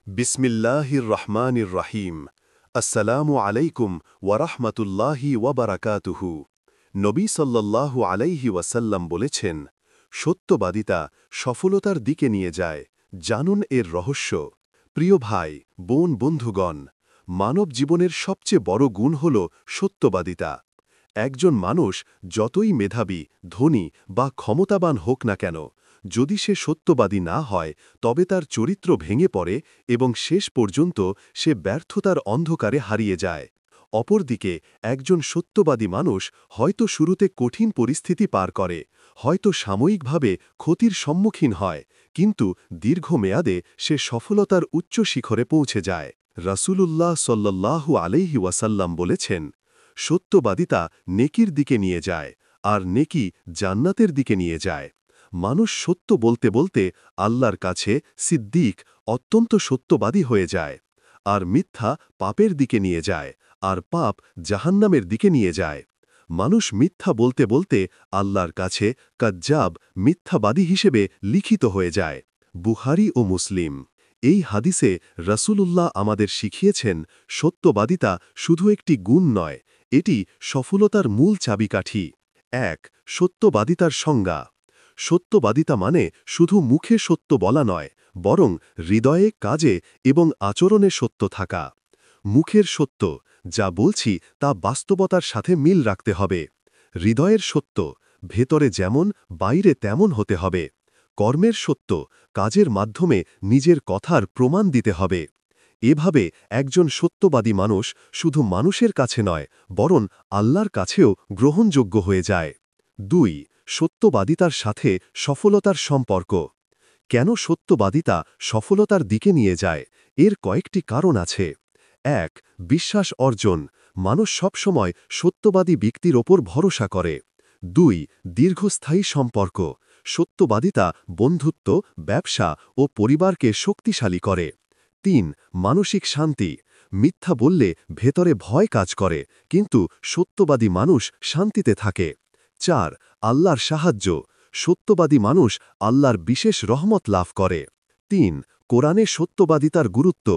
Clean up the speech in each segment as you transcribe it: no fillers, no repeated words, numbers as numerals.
বিসমিল্লাহির রহমানির রহিম। আসসালামু আলাইকুম ওয়ারাহমাতুল্লাহি ওয়াবারাকাতুহু। নবী সাল্লাল্লাহু আলাইহি ওয়াসাল্লাম বলেছেন, সত্যবাদিতা সফলতার দিকে নিয়ে যায়। জানুন এর রহস্য। প্রিয় ভাই, বোন, বন্ধুগণ, মানব জীবনের সবচেয়ে বড় গুণ হল সত্যবাদিতা। একজন মানুষ যতই মেধাবী, ধনী বা ক্ষমতাবান হোক না কেন, যদি সে সত্যবাদী না হয় তবে তার চরিত্র ভেঙে পড়ে এবং শেষ পর্যন্ত সে ব্যর্থতার অন্ধকারে হারিয়ে যায়। অপরদিকে একজন সত্যবাদী মানুষ হয়তো শুরুতে কঠিন পরিস্থিতি পার করে, হয়তো সাময়িকভাবে ক্ষতির সম্মুখীন হয়, কিন্তু দীর্ঘমেয়াদে সে সফলতার উচ্চ শিখরে পৌঁছে যায়। রাসূলুল্লাহ সাল্লাল্লাহু আলাইহি ওয়াসাল্লাম বলেছেন, সত্যবাদিতা নেকির দিকে নিয়ে যায়, আর নেকি জান্নাতের দিকে নিয়ে যায়। মানুষ সত্য বলতে বলতে আল্লাহর কাছে সিদ্দিক, অত্যন্ত সত্যবাদী হয়ে যায়। আর মিথ্যা পাপের দিকে নিয়ে যায়, আর পাপ জাহান্নামের দিকে নিয়ে যায়। মানুষ মিথ্যা বলতে বলতে আল্লাহর কাছে কাজ্জাব, মিথ্যাবাদী হিসেবে লিখিত হয়ে যায়। বুখারী ও মুসলিম। এই হাদিসে রাসূলুল্লাহ আমাদের শিখিয়েছেন, সত্যবাদিতা শুধু একটি গুণ নয়, এটি সফলতার মূল চাবিকাঠি। ১. সত্যবাদিতার সংজ্ঞা। সত্যবাদিতা মানে শুধু মুখে সত্য বলা নয়, বরং হৃদয়ে, কাজে এবং আচরণে সত্য থাকা। মুখের সত্য, যা বলছি তা বাস্তবতার সাথে মিল রাখতে হবে। হৃদয়ের সত্য, ভেতরে যেমন বাইরে তেমন হতে হবে। কর্মের সত্য, কাজের মাধ্যমে নিজের কথার প্রমাণ দিতে হবে। এভাবে একজন সত্যবাদী মানুষ শুধু মানুষের কাছে নয়, বরং আল্লাহর কাছেও গ্রহণযোগ্য হয়ে যায়। ২. সত্যবাদিতার সাথে সফলতার সম্পর্ক। কেন সত্যবাদিতা সফলতার দিকে নিয়ে যায়? এর কয়েকটি কারণ আছে। ১. বিশ্বাস অর্জন। মানুষ সবসময় সত্যবাদী ব্যক্তির ওপর ভরসা করে। ২. দীর্ঘস্থায়ী সম্পর্ক। সত্যবাদিতা বন্ধুত্ব, ব্যবসা ও পরিবারকে শক্তিশালী করে। ৩. মানসিক শান্তি। মিথ্যা বললে ভেতরে ভয় কাজ করে, কিন্তু সত্যবাদী মানুষ শান্তিতে থাকে। ৪. আল্লাহর সাহায্য। সত্যবাদী মানুষ আল্লাহর বিশেষ রহমত লাভ করে। ৩. কোরআনে সত্যবাদিতার গুরুত্ব।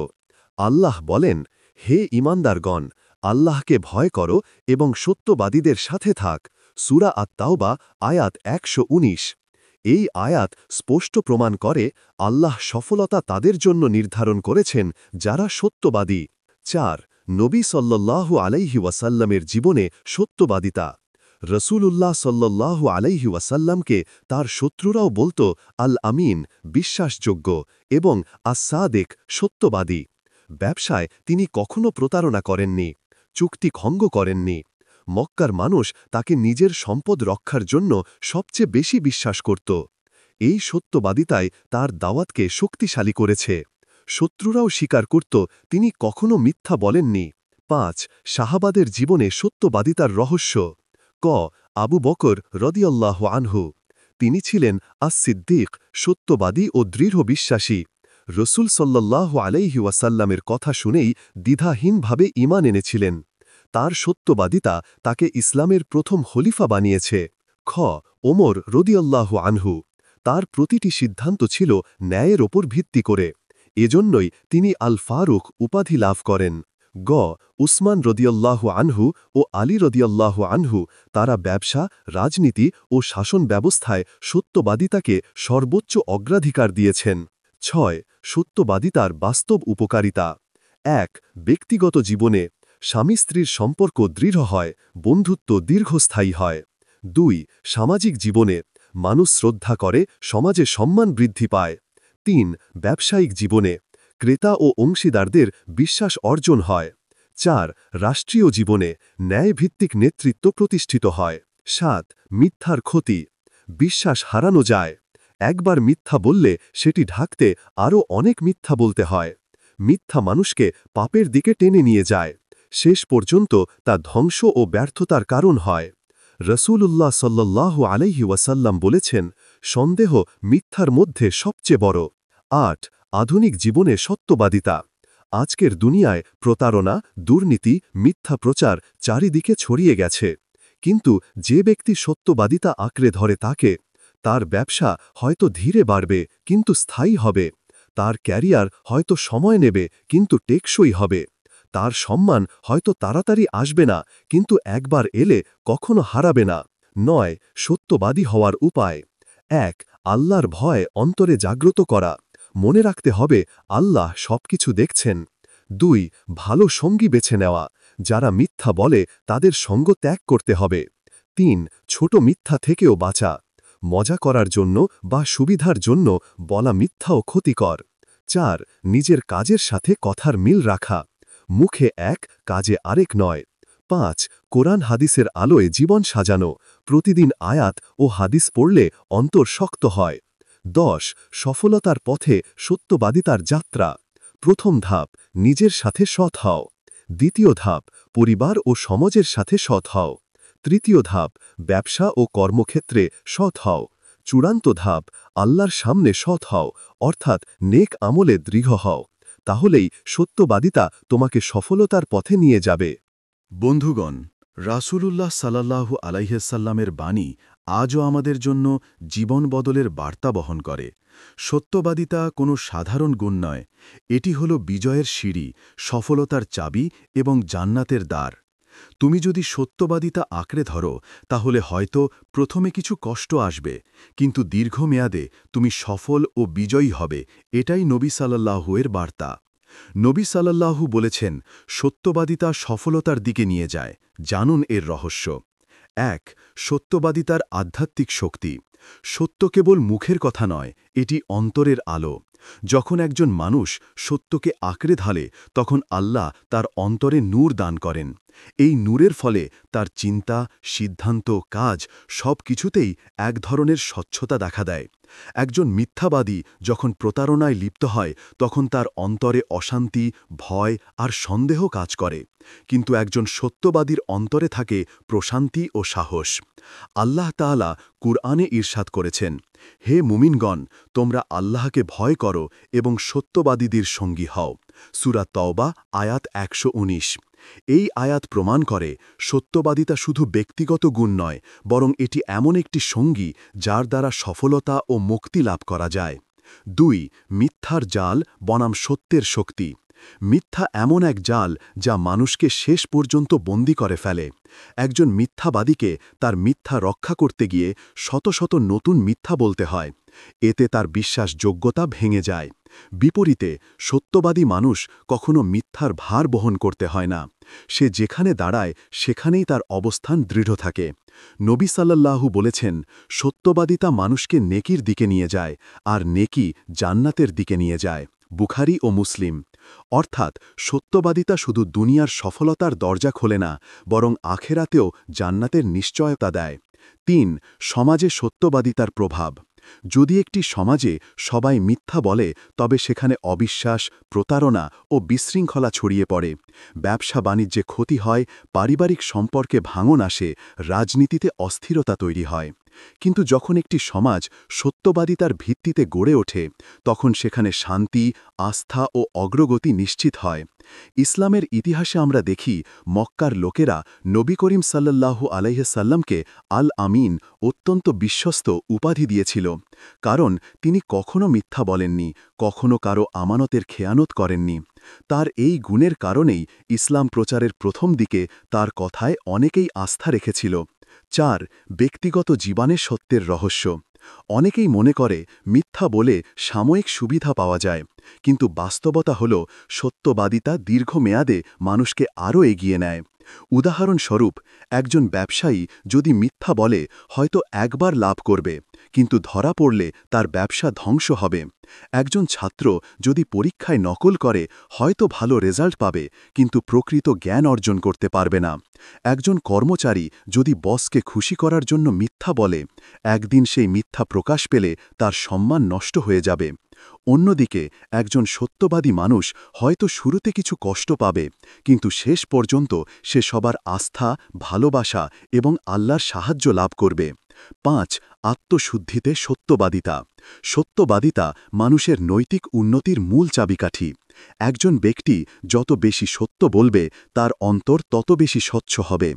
আল্লাহ বলেন, হে ঈমানদারগণ, আল্লাহকে ভয় করো এবং সত্যবাদীদের সাথে থাক। সূরা আত-তাওবা আয়াত ১১৯। এই আয়াত স্পষ্ট প্রমাণ করে, আল্লাহ সফলতা তাদের জন্য নির্ধারণ করেছেন যারা সত্যবাদী। ৪. নবী সাল্লাল্লাহু আলাইহি ওয়াসাল্লামের জীবনে সত্যবাদিতা। রসূলুল্লাহ সাল্লাল্লাহু আলাইহি ওয়াসাল্লামকে তার শত্রুরাও বলত আল আমিন, বিশ্বাসযোগ্য, এবং আস-সাদিক, সত্যবাদী। ব্যবসায় তিনি কখনো প্রতারণা করেননি, চুক্তি ভঙ্গ করেননি। মক্কার মানুষ তাকে নিজের সম্পদ রক্ষার জন্য সবচেয়ে বেশি বিশ্বাস করত। এই সত্যবাদিতায় তার দাওয়াতকে শক্তিশালী করেছে। শত্রুরাও স্বীকার করত তিনি কখনো মিথ্যা বলেননি। ৫. সাহাবাদের জীবনে সত্যবাদিতার রহস্য। ক. আবু বকর রদিয়াল্লাহু আনহু। তিনি ছিলেন আস-সিদ্দিক, সত্যবাদী ও দৃঢ় বিশ্বাসী। রসূল সাল্লাল্লাহু আলাইহি ওয়াসাল্লামের কথা শুনেই দ্বিধাহীনভাবে ঈমান এনেছিলেন। তার সত্যবাদিতা তাকে ইসলামের প্রথম খলিফা বানিয়েছে। খ. ওমর রদিয়াল্লাহু আনহু। তার প্রতিটি সিদ্ধান্ত ছিল ন্যায়ের ওপর ভিত্তি করে। এজন্যই তিনি আল ফারুক উপাধি লাভ করেন। গ. উসমান রদিয়াল্লাহু আনহু ও আলী রদিয়াল্লাহু আনহু। তারা ব্যবসা, রাজনীতি ও শাসন ব্যবস্থায় সত্যবাদিতাকে সর্বোচ্চ অগ্রাধিকার দিয়েছেন। ৬. সত্যবাদিতার বাস্তব উপকারিতা। ১. ব্যক্তিগত জীবনে স্বামী স্ত্রীর সম্পর্ক দৃঢ় হয়, বন্ধুত্ব দীর্ঘস্থায়ী হয়। ২. সামাজিক জীবনে মানুষ শ্রদ্ধা করে, সমাজে সম্মান বৃদ্ধি পায়। ৩. ব্যবসায়িক জীবনে ক্রেতা ও অংশীদারদের বিশ্বাস অর্জন হয়। ৪. রাষ্ট্রীয় জীবনে ন্যায়ভিত্তিক নেতৃত্ব প্রতিষ্ঠিত হয়। ৭. মিথ্যার ক্ষতি। বিশ্বাস হারানো যায়। একবার মিথ্যা বললে সেটি ঢাকতে আরও অনেক মিথ্যা বলতে হয়। মিথ্যা মানুষকে পাপের দিকে টেনে নিয়ে যায়। শেষ পর্যন্ত তা ধ্বংস ও ব্যর্থতার কারণ হয়। রসূলুল্লাহ সাল্লাল্লাহু আলাইহি ওয়াসাল্লাম বলেছেন, সন্দেহ মিথ্যার মধ্যে সবচেয়ে বড়। ৮. আধুনিক জীবনে সত্যবাদিতা। আজকের দুনিয়ায় প্রতারণা, দুর্নীতি, মিথ্যা প্রচার চারিদিকে ছড়িয়ে গেছে। কিন্তু যে ব্যক্তি সত্যবাদিতা আঁকড়ে ধরে তার ব্যবসা হয়তো ধীরে বাড়বে, কিন্তু স্থায়ী হবে। তার ক্যারিয়ার হয়তো সময় নেবে কিন্তু টেকসই হবে। তার সম্মান হয়তো তাড়াতাড়ি আসবে না, কিন্তু একবার এলে কখনো হারাবে না। ৯. সত্যবাদী হওয়ার উপায়। ১. আল্লাহর ভয় অন্তরে জাগ্রত করা। মনে রাখতে হবে আল্লাহ সবকিছু দেখছেন। ২. ভালো সঙ্গী বেছে নেওয়া। যারা মিথ্যা বলে তাদের সঙ্গ ত্যাগ করতে হবে। ৩. ছোট মিথ্যা থেকেও বাঁচা। মজা করার জন্য বা সুবিধার জন্য বলা মিথ্যাও ক্ষতিকর। ৪. নিজের কাজের সাথে কথার মিল রাখা। মুখে এক, কাজে আরেক নয়। ৫. কোরআন হাদিসের আলোয় জীবন সাজানো। প্রতিদিন আয়াত ও হাদিস পড়লে অন্তর শক্ত হয়। ১০. সফলতার পথে সত্যবাদিতার যাত্রা। প্রথম ধাপ, নিজের সাথে সৎ হও। দ্বিতীয় ধাপ, পরিবার ও সমাজের সাথে সৎ হও। তৃতীয় ধাপ, ব্যবসা ও কর্মক্ষেত্রে সৎ হও। চূড়ান্ত ধাপ, আল্লাহর সামনে সৎ হও, অর্থাৎ নেক আমলে দৃঢ় হও। তাহলেই সত্যবাদিতা তোমাকে সফলতার পথে নিয়ে যাবে। বন্ধুগণ, রাসূলুল্লাহ সাল্লাল্লাহু আলাইহিসাল্লামের বাণী আজও আমাদের জন্য জীবন বদলের বার্তা বহন করে। সত্যবাদিতা কোনো সাধারণ গুণ নয়, এটি হল বিজয়ের সিঁড়ি, সফলতার চাবি এবং জান্নাতের দ্বার। তুমি যদি সত্যবাদিতা আঁকড়ে ধরো, তাহলে হয়তো প্রথমে কিছু কষ্ট আসবে, কিন্তু দীর্ঘমেয়াদে তুমি সফল ও বিজয়ী হবে। এটাই নবী সাল্লাল্লাহু এর বার্তা। নবী সাল্লাল্লাহু বলেছেন, সত্যবাদিতা সফলতার দিকে নিয়ে যায়। জানুন এর রহস্য। ১. সত্যবাদিতার আধ্যাত্মিক শক্তি। সত্য কেবল মুখের কথা নয়, এটি অন্তরের আলো। যখন একজন মানুষ সত্যকে আঁকড়ে ধরে, তখন আল্লাহ তার অন্তরে নূর দান করেন। এই নূরের ফলে তার চিন্তা, সিদ্ধান্ত, কাজ সব কিছুতেই এক ধরনের স্বচ্ছতা দেখা দেয়। একজন মিথ্যাবাদী যখন প্রতারণায় লিপ্ত হয়, তখন তার অন্তরে অশান্তি, ভয় আর সন্দেহ কাজ করে। কিন্তু একজন সত্যবাদীর অন্তরে থাকে প্রশান্তি ও সাহস। আল্লাহ তাআলা কুরআনে ইরশাদ করেছেন, হে মুমিনগণ, তোমরা আল্লাহকে ভয় করো এবং সত্যবাদীদের সঙ্গী হও। সূরা তওবা আয়াত ১১৯। এই আয়াত প্রমাণ করে সত্যবাদিতা শুধু ব্যক্তিগত গুণ নয়, বরং এটি এমন একটি সঙ্গী যার দ্বারা সফলতা ও মুক্তি লাভ করা যায়। ২. মিথ্যার জাল বনাম সত্যের শক্তি। মিথ্যা এমন এক জাল যা মানুষকে শেষ পর্যন্ত বন্দী করে ফেলে। একজন মিথ্যাবাদীকে তার মিথ্যা রক্ষা করতে গিয়ে শত শত নতুন মিথ্যা বলতে হয়। এতে তার বিশ্বাসযোগ্যতা ভেঙে যায়। বিপরীতে সত্যবাদী মানুষ কখনো মিথ্যার ভার বহন করতে হয় না। সে যেখানে দাঁড়ায় সেখানেই তার অবস্থান দৃঢ় থাকে। নবী সাল্লাল্লাহু বলেছেন, সত্যবাদিতা মানুষকে নেকির দিকে নিয়ে যায়, আর নেকি জান্নাতের দিকে নিয়ে যায়। বুখারী ও মুসলিম। অর্থাৎ সত্যবাদিতা শুধু দুনিয়ার সফলতার দরজা খোলে না, বরং আখেরাতেও জান্নাতের নিশ্চয়তা দেয়। ৩. সমাজে সত্যবাদিতার প্রভাব। যদি একটি সমাজে সবাই মিথ্যা বলে, তবে সেখানে অবিশ্বাস, প্রতারণা ও বিশৃঙ্খলা ছড়িয়ে পড়ে। ব্যবসা বাণিজ্যে ক্ষতি হয়, পারিবারিক সম্পর্কে ভাঙন আসে, রাজনীতিতে অস্থিরতা তৈরি হয়। কিন্তু যখন একটি সমাজ সত্যবাদিতার ভিত্তিতে গড়ে ওঠে, তখন সেখানে শান্তি, আস্থা ও অগ্রগতি নিশ্চিত হয়। ইসলামের ইতিহাসে আমরা দেখি, মক্কার লোকেরা নবী করিম সাল্লাল্লাহু আলাইহিসাল্লামকে আল আমিন, অত্যন্ত বিশ্বস্ত উপাধি দিয়েছিল। কারণ তিনি কখনো মিথ্যা বলেননি, কখনো কারো আমানতের খেয়ানত করেননি। তার এই গুণের কারণেই ইসলাম প্রচারের প্রথম দিকে তার কথায় অনেকেই আস্থা রেখেছিল। ৪. ব্যক্তিগত জীবনে সত্যের রহস্য। অনেকেই মনে করে মিথ্যা বলে সাময়িক সুবিধা পাওয়া যায়, কিন্তু বাস্তবতা হল সত্যবাদিতা দীর্ঘমেয়াদে মানুষকে আরও এগিয়ে নেয়। উদাহরণস্বরূপ, একজন ব্যবসায়ী যদি মিথ্যা বলে, হয়তো একবার লাভ করবে, কিন্তু ধরা পড়লে তার ব্যবসা ধ্বংস হবে। একজন ছাত্র যদি পরীক্ষায় নকল করে, হয়তো ভালো রেজাল্ট পাবে, কিন্তু প্রকৃত জ্ঞান অর্জন করতে পারবে না। একজন কর্মচারী যদি বসকে খুশি করার জন্য মিথ্যা বলে, একদিন সেই মিথ্যা প্রকাশ পেলে তার সম্মান নষ্ট হয়ে যাবে। অন্যদিকে একজন সত্যবাদী মানুষ হয়তো শুরুতে কিছু কষ্ট পাবে, কিন্তু শেষ পর্যন্ত সে সবার আস্থা, ভালোবাসা এবং আল্লাহর সাহায্য লাভ করবে। ৫. আত্মশুদ্ধিতে সত্যবাদিতা। সত্যবাদিতা মানুষের নৈতিক উন্নতির মূল চাবিকাঠি। একজন ব্যক্তি যত বেশি সত্য বলবে তার অন্তর তত বেশি স্বচ্ছ হবে।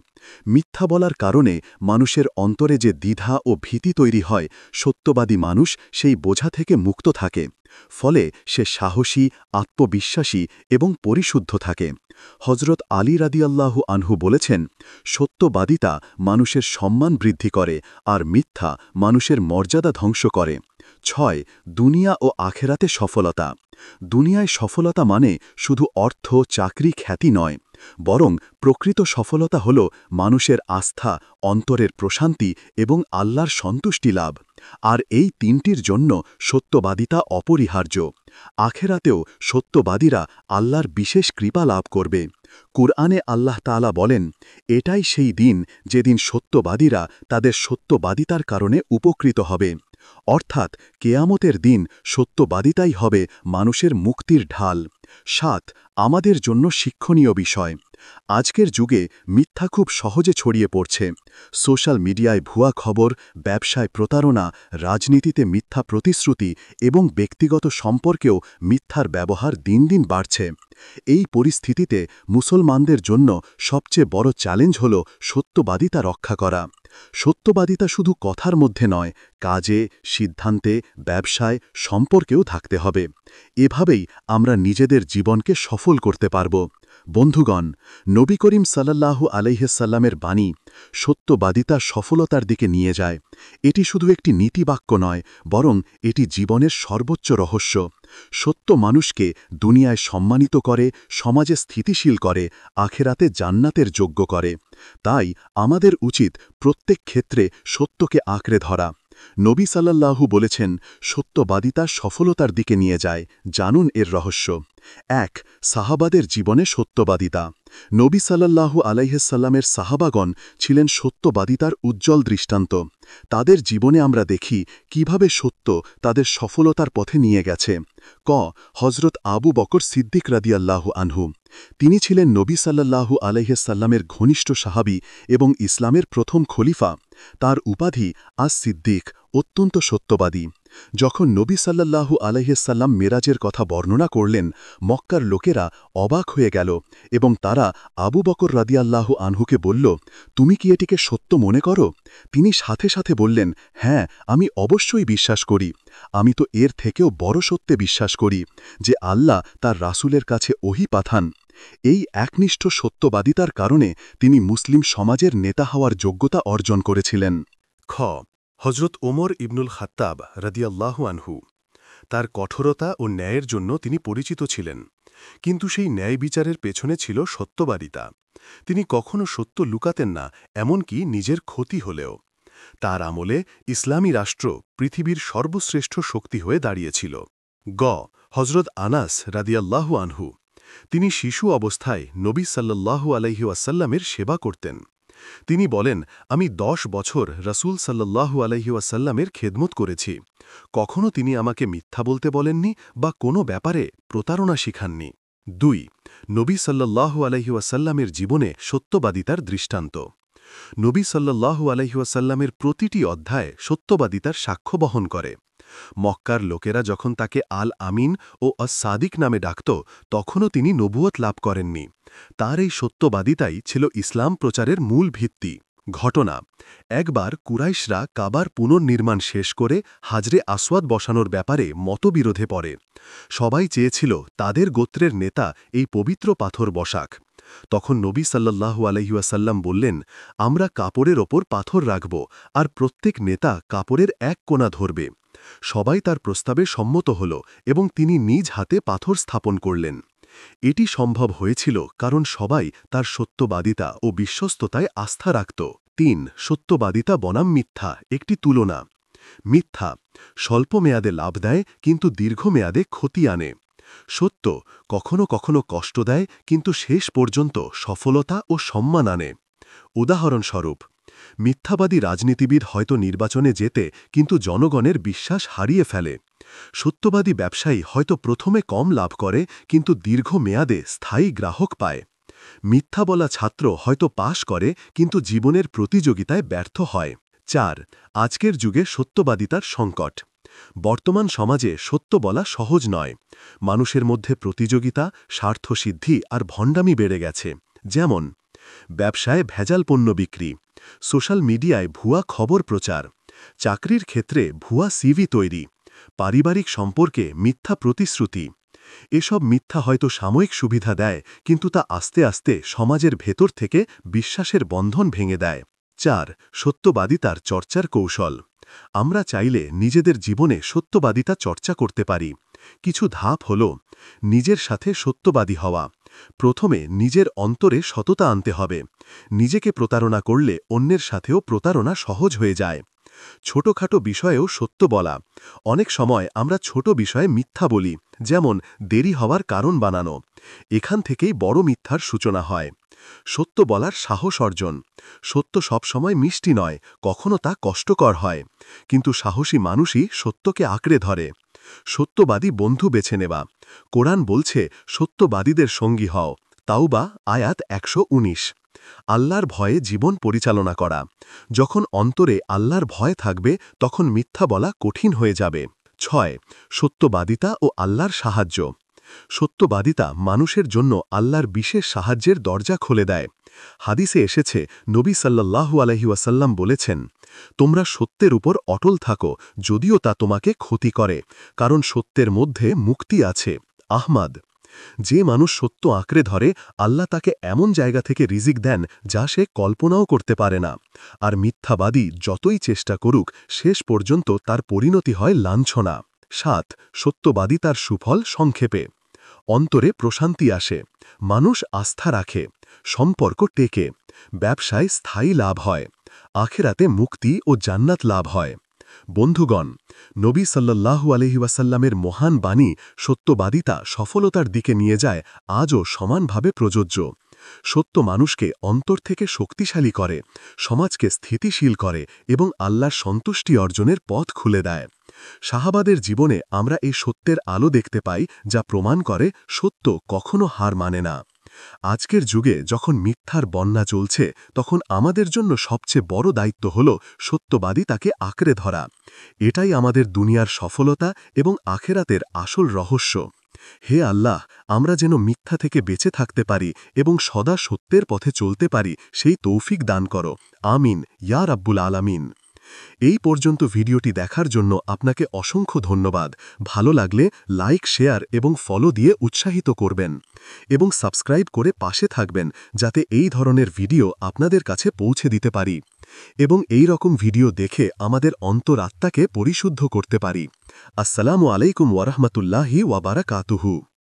মিথ্যা বলার কারণে মানুষের অন্তরে যে দ্বিধা ও ভীতি তৈরি হয়, সত্যবাদী মানুষ সেই বোঝা থেকে মুক্ত থাকে। ফলে সে সাহসী, আত্মবিশ্বাসী এবং পরিশুদ্ধ থাকে। হজরত আলী রাদিয়াল্লাহু আনহু বলেছেন, সত্যবাদিতা মানুষের সম্মান বৃদ্ধি করে আর মিথ্যা মানুষের মর্যাদা ধ্বংস করে। 6. দুনিয়া ও আখেরাতে সফলতা। দুনিয়ায় সফলতা মানে শুধু অর্থ, চাকরি, খ্যাতি নয়, বরং প্রকৃত সফলতা হল মানুষের আস্থা, অন্তরের প্রশান্তি এবং আল্লাহর সন্তুষ্টি লাভ। আর এই তিনটির জন্য সত্যবাদিতা অপরিহার্য। আখেরাতেও সত্যবাদীরা আল্লাহর বিশেষ কৃপা লাভ করবে। কুরআনে আল্লাহ তাআলা বলেন, এটাই সেই দিন যেদিন সত্যবাদীরা তাদের সত্যবাদিতার কারণে উপকৃত হবে। অর্থাৎ কেয়ামতের দিন সত্যবাদিতাই হবে মানুষের মুক্তির ঢাল। 7. আমাদের জন্য শিক্ষণীয় বিষয়। আজকের যুগে মিথ্যা খুব সহজে ছড়িয়ে পড়ছে। সোশ্যাল মিডিয়ায় ভুয়া খবর, ব্যবসায় প্রতারণা, রাজনীতিতে মিথ্যা প্রতিশ্রুতি এবং ব্যক্তিগত সম্পর্কেও মিথ্যার ব্যবহার দিন দিন বাড়ছে। এই পরিস্থিতিতে মুসলমানদের জন্য সবচেয়ে বড় চ্যালেঞ্জ হল সত্যবাদিতা রক্ষা করা। সত্যবাদিতা শুধু কথার মধ্যে নয়, কাজে, সিদ্ধান্তে, ব্যবসায়, সম্পর্কেও থাকতে হবে। এভাবেই আমরা নিজেদের জীবনকে সফল করতে পারব। বন্ধুগণ, নবী করিম সাল্লাল্লাহু আলাইহিস-সাল্লামের বাণী সত্যবাদিতা সফলতার দিকে নিয়ে যায়। এটি শুধু একটি নীতিবাক্য নয়, বরং এটি জীবনের সর্বোচ্চ রহস্য। সত্য মানুষকে দুনিয়ায় সম্মানিত করে, সমাজে স্থিতিশীল করে, আখেরাতে জান্নাতের যোগ্য করে। তাই আমাদের উচিত প্রত্যেক ক্ষেত্রে সত্যকে আঁকড়ে ধরা। নবী সাল্লাল্লাহু বলেছেন, সত্যবাদিতা সফলতার দিকে নিয়ে যায়। জানুন এর রহস্য। 1. সাহাবাদের জীবনে সত্যবাদিতা। নবী সাল্লাল্লাহু আলাইহিস-সাল্লামের সাহাবাগণ ছিলেন সত্যবাদিতার উজ্জ্বল দৃষ্টান্ত। তাদের জীবনে আমরা দেখি কিভাবে সত্য তাদের সফলতার পথে নিয়ে গেছে। ক. হজরত আবু বকর সিদ্দিক রাদিয়াল্লাহু আনহু। তিনি ছিলেন নবী সাল্লাল্লাহু আলাইহিস-সাল্লামের ঘনিষ্ঠ সাহাবী এবং ইসলামের প্রথম খলিফা। তার উপাধি আস-সিদ্দিক, অত্যন্ত সত্যবাদী। যখন নবী সাল্লাল্লাহু আলাইহিস-সাল্লাম মেরাজের কথা বর্ণনা করলেন, মক্কার লোকেরা অবাক হয়ে গেল এবং তারা আবু বকর রাদিয়াল্লাহু আনহুকে বলল, তুমি কি এটিকে সত্য মনে করো? তিনি সাথে সাথে বললেন, হ্যাঁ, আমি অবশ্যই বিশ্বাস করি। আমি তো এর থেকেও বড় সত্যে বিশ্বাস করি যে আল্লাহ তার রাসূলের কাছে ওহী পাঠান। এই একনিষ্ঠ সত্যবাদিতার কারণে তিনি মুসলিম সমাজের নেতা হওয়ার যোগ্যতা অর্জন করেছিলেন। খ. হজরত ওমর ইবনুল খাত্তাব রাদিয়াল্লাহু আনহু। তার কঠোরতা ও ন্যায়ের জন্য তিনি পরিচিত ছিলেন, কিন্তু সেই ন্যায় বিচারের পেছনে ছিল সত্যবাদিতা। তিনি কখনো সত্য লুকাতেন না, এমনকি নিজের ক্ষতি হলেও। তার আমলে ইসলামী রাষ্ট্র পৃথিবীর সর্বশ্রেষ্ঠ শক্তি হয়ে দাঁড়িয়েছিল। গ. হজরত আনাস রাদিয়াল্লাহু আনহু। তিনি শিশু অবস্থায় নবী সাল্লাল্লাহু আলাইহি ওয়াসাল্লামের সেবা করতেন। তিনি বলেন, আমি 10 বছর রাসূল সাল্লাল্লাহু আলাইহি ওয়াসাল্লামের খেদমত করেছি। কখনো তিনি আমাকে মিথ্যা বলতে বলেননি বা কোনো ব্যাপারে প্রতারণা শিখাননি। 2. নবী সাল্লাল্লাহু আলাইহি ওয়াসাল্লামের জীবনে সত্যবাদিতার দৃষ্টান্ত। নবী সাল্লাল্লাহু আলাইহি ওয়াসাল্লামের প্রতিটি অধ্যায় সত্যবাদিতার সাক্ষ্য বহন করে। মক্কার লোকেরা যখন তাকে আল আমিন ও আস-সাদিক নামে ডাকত, তখনও তিনি নবুয়ত লাভ করেননি। তার এই সত্যবাদিতাই ছিল ইসলাম প্রচারের মূল ভিত্তি। ঘটনা: একবার কুরাইশরা কাবার পুনর্নির্মাণ শেষ করে হাজরে আসওয়াদ বসানোর ব্যাপারে মতবিরোধে পড়ে। সবাই চেয়েছিল তাদের গোত্রের নেতা এই পবিত্র পাথর বসাক। তখন নবী সাল্লাল্লাহু আলাইহি ওয়াসাল্লাম বললেন, আমরা কাপড়ের ওপর পাথর রাখব, আর প্রত্যেক নেতা কাপড়ের এক কোণা ধরবে। সবাই তার প্রস্তাবে সম্মত হল এবং তিনি নিজ হাতে পাথর স্থাপন করলেন। এটি সম্ভব হয়েছিল কারণ সবাই তার সত্যবাদিতা ও বিশ্বস্ততায় আস্থা রাখত। 3. সত্যবাদিতা বনাম মিথ্যা, একটি তুলনা। মিথ্যা স্বল্প মেয়াদে লাভ দেয় কিন্তু দীর্ঘমেয়াদে ক্ষতি আনে। সত্য কখনো কখনো কষ্ট দেয় কিন্তু শেষ পর্যন্ত সফলতা ও সম্মান আনে। উদাহরণস্বরূপ, মিথ্যাবাদী রাজনীতিবিদ হয়তো নির্বাচনে জেতে কিন্তু জনগণের বিশ্বাস হারিয়ে ফেলে। সত্যবাদী ব্যবসায়ী হয়তো প্রথমে কম লাভ করে কিন্তু দীর্ঘমেয়াদে স্থায়ী গ্রাহক পায়। মিথ্যা বলা ছাত্র হয়তো পাশ করে কিন্তু জীবনের প্রতিযোগিতায় ব্যর্থ হয়। 4. আজকের যুগে সত্যবাদিতার সংকট। বর্তমান সমাজে সত্য বলা সহজ নয়। মানুষের মধ্যে প্রতিযোগিতা, স্বার্থসিদ্ধি আর ভণ্ডামি বেড়ে গেছে। যেমন ব্যবসায় ভেজাল পণ্য বিক্রি, সোশ্যাল মিডিয়ায় ভুয়া খবর প্রচার, চাকরির ক্ষেত্রে ভুয়া সিভি তৈরি, পারিবারিক সম্পর্কে মিথ্যা প্রতিশ্রুতি। এসব মিথ্যা হয়তো সাময়িক সুবিধা দেয়, কিন্তু তা আস্তে আস্তে সমাজের ভেতর থেকে বিশ্বাসের বন্ধন ভেঙে দেয়। 4. সত্যবাদিতার চর্চার কৌশল। আমরা চাইলে নিজেদের জীবনে সত্যবাদিতা চর্চা করতে পারি। কিছু ধাপ হল নিজের সাথে সত্যবাদী হওয়া। প্রথমে নিজের অন্তরে সততা আনতে হবে। নিজেকে প্রতারণা করলে অন্যের সাথেও প্রতারণা সহজ হয়ে যায়। ছোটখাটো বিষয়েও সত্য বলা। অনেক সময় আমরা ছোট বিষয়ে মিথ্যা বলি, যেমন দেরি হওয়ার কারণ বানানো। এখান থেকেই বড় মিথ্যার সূচনা হয়। সত্য বলার সাহস অর্জন। সত্য সবসময় মিষ্টি নয়, কখনো তা কষ্টকর হয়। কিন্তু সাহসী মানুষই সত্যকে আঁকড়ে ধরে। সত্যবাদী বন্ধু বেছে নেওয়া। কোরআন বলছে, সত্যবাদীদের সঙ্গী হও। তাওবা আয়াত 119। আল্লাহর ভয়ে জীবন পরিচালনা করা। যখন অন্তরে আল্লাহর ভয় থাকবে, তখন মিথ্যা বলা কঠিন হয়ে যাবে। 6. সত্যবাদিতা ও আল্লাহর সাহায্য। সত্যবাদিতা মানুষের জন্য আল্লাহর বিশেষ সাহায্যের দরজা খুলে দেয়। হাদিসে এসেছে, নবী সাল্লাল্লাহু আলাইহি ওয়াসাল্লাম বলেছেন, তোমরা সত্যের উপর অটল থাকো, যদিও তা তোমাকে ক্ষতি করে, কারণ সত্যের মধ্যে মুক্তি আছে। আহমাদ। যে মানুষ সত্য আঁকড়ে ধরে, আল্লাহ তাকে এমন জায়গা থেকে রিজিক দেন যা সে কল্পনাও করতে পারে না। আর মিথ্যাবাদী যতই চেষ্টা করুক, শেষ পর্যন্ত তার পরিণতি হয় লাঞ্ছনা। 7. সত্যবাদিতার সুফল সংক্ষেপে। অন্তরে প্রশান্তি আসে, মানুষ আস্থা রাখে, সম্পর্ক টেকে, ব্যবসায় স্থায়ী লাভ হয়, আখেরাতে মুক্তি ও জান্নাত লাভ হয়। বন্ধুগণ, নবী সাল্লাল্লাহু আলাইহি ওয়াসাল্লামের মহান বাণী সত্যবাদিতা সফলতার দিকে নিয়ে যায়, আজও সমানভাবে প্রযোজ্য। সত্য মানুষকে অন্তর থেকে শক্তিশালী করে, সমাজকে স্থিতিশীল করে এবং আল্লাহর সন্তুষ্টি অর্জনের পথ খুলে দেয়। সাহাবাদের জীবনে আমরা এই সত্যের আলো দেখতে পাই, যা প্রমাণ করে সত্য কখনো হার মানে না। আজকের যুগে যখন মিথ্যার বন্যা চলছে, তখন আমাদের জন্য সবচেয়ে বড় দায়িত্ব হল সত্যবাদী তাকে আঁকড়ে ধরা। এটাই আমাদের দুনিয়ার সফলতা এবং আখেরাতের আসল রহস্য। হে আল্লাহ, আমরা যেন মিথ্যা থেকে বেঁচে থাকতে পারি এবং সদা সত্যের পথে চলতে পারি, সেই তৌফিক দান করো। আমিন ইয়া রাব্বুল আলামিন। এই পর্যন্ত ভিডিওটি দেখার জন্য আপনাকে অসংখ্য ধন্যবাদ। ভালো লাগলে লাইক, শেয়ার এবং ফলো দিয়ে উৎসাহিত করবেন এবং সাবস্ক্রাইব করে পাশে থাকবেন, যাতে এই ধরনের ভিডিও আপনাদের কাছে পৌঁছে দিতে পারি এবং এই রকম ভিডিও দেখে আমাদের অন্তরাত্মাকে পরিশুদ্ধ করতে পারি। আসসালামু আলাইকুম ওয়া রাহমাতুল্লাহি ওয়া বারাকাতুহু।